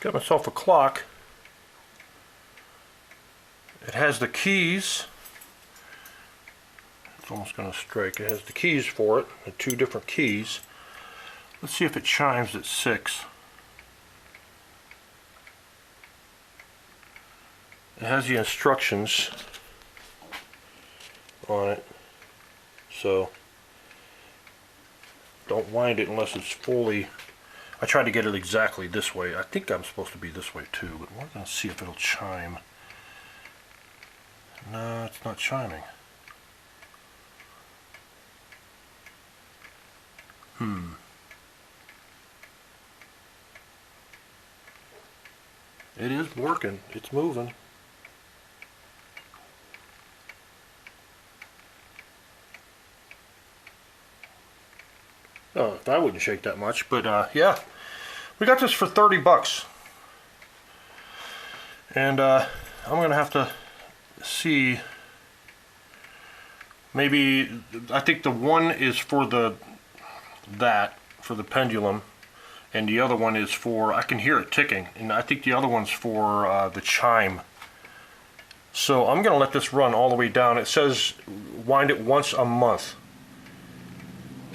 Got myself a clock. It has the keys. It's almost going to strike. It has the keys for it, the two different keys. Let's see if it chimes at 6. It has the instructions on it, so don't wind it unless it's fully. I tried to get it exactly this way. I think I'm supposed to be this way too, but we're going to see if it'll chime. No, it's not chiming. It is working. It's moving. Oh, I wouldn't shake that much, but yeah, we got this for 30 bucks, and I'm gonna have to see. Maybe I think the one is for the pendulum, and the other one is for, I can hear it ticking, and I think the other one's for the chime. So I'm gonna let this run all the way down. It says wind it once a month.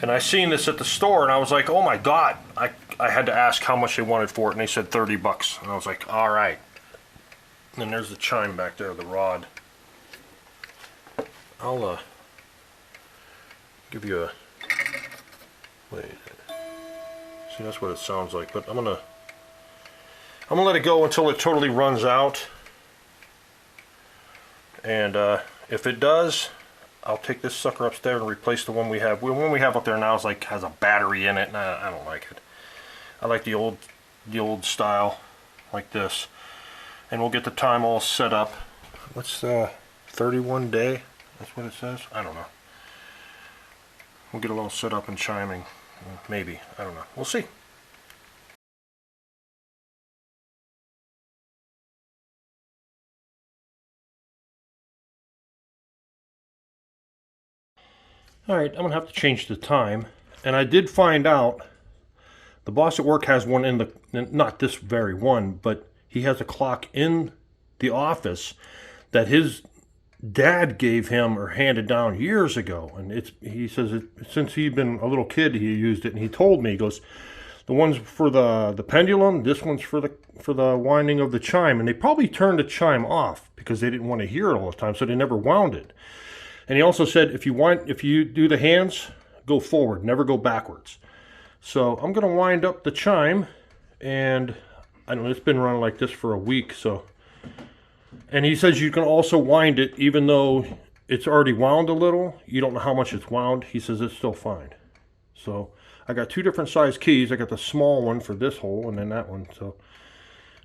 And I seen this at the store, and I was like, oh my God. I had to ask how much they wanted for it, and they said 30 bucks. And I was like, all right. And there's the chime back there, the rod. I'll give you a, wait. See, that's what it sounds like, but I'm gonna let it go until it totally runs out. And if it does, I'll take this sucker upstairs and replace the one we have. The one we have up there now is like has a battery in it, and I don't like it. I like the old style, like this. And we'll get the time all set up. What's 31 day? That's what it says. I don't know. We'll get a little set up and chiming, maybe. I don't know. We'll see. Alright, I'm going to have to change the time. And I did find out the boss at work has one in the, not this very one, but he has a clock in the office that his dad gave him or handed down years ago. And he says since he'd been a little kid he used it, and he told me, he goes, the one's for the pendulum, this one's for the winding of the chime. And they probably turned the chime off because they didn't want to hear it all the time, so they never wound it. And he also said if you do the hands, go forward, never go backwards. So I'm going to wind up the chime, and I don't know, it's been running like this for a week. So, and he says you can also wind it even though it's already wound a little. You don't know how much it's wound. He says it's still fine. So I got two different size keys. I got the small one for this hole, and then that one. So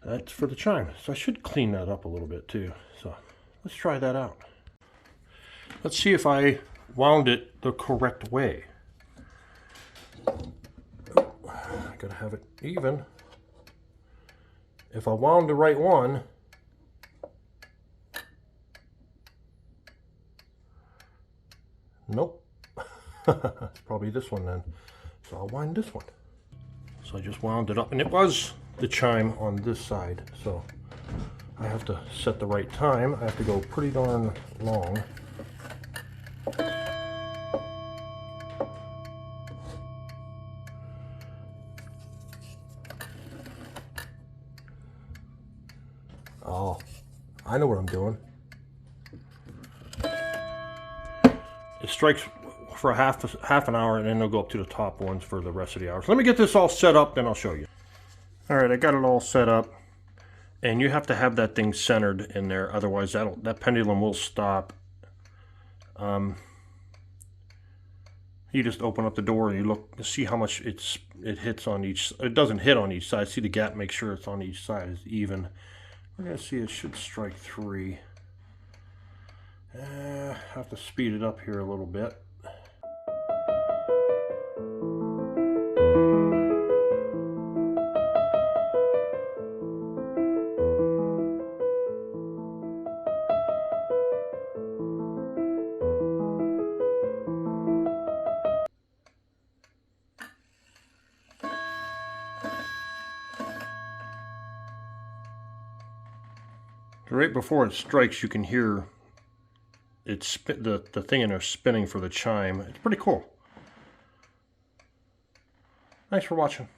that's for the chime. So I should clean that up a little bit too. So let's try that out. Let's see if I wound it the correct way. I gotta have it even. If I wound the right one, nope. It's probably this one then. So I'll wind this one. So I just wound it up, and it was the chime on this side. So I have to set the right time. I have to go pretty darn long. Oh, I know what I'm doing. It strikes for half an hour, and then they'll go up to the top ones for the rest of the hours. Let me get this all set up, then I'll show you. All right, I got it all set up, and you have to have that thing centered in there, otherwise that pendulum will stop. You just open up the door and you look to see how much it hits on each. It doesn't hit on each side. See the gap, make sure it's on each side is even. We're gonna see it should strike 3. Have to speed it up here a little bit. Right before it strikes, you can hear it's the thing in there spinning for the chime. It's pretty cool. Thanks for watching.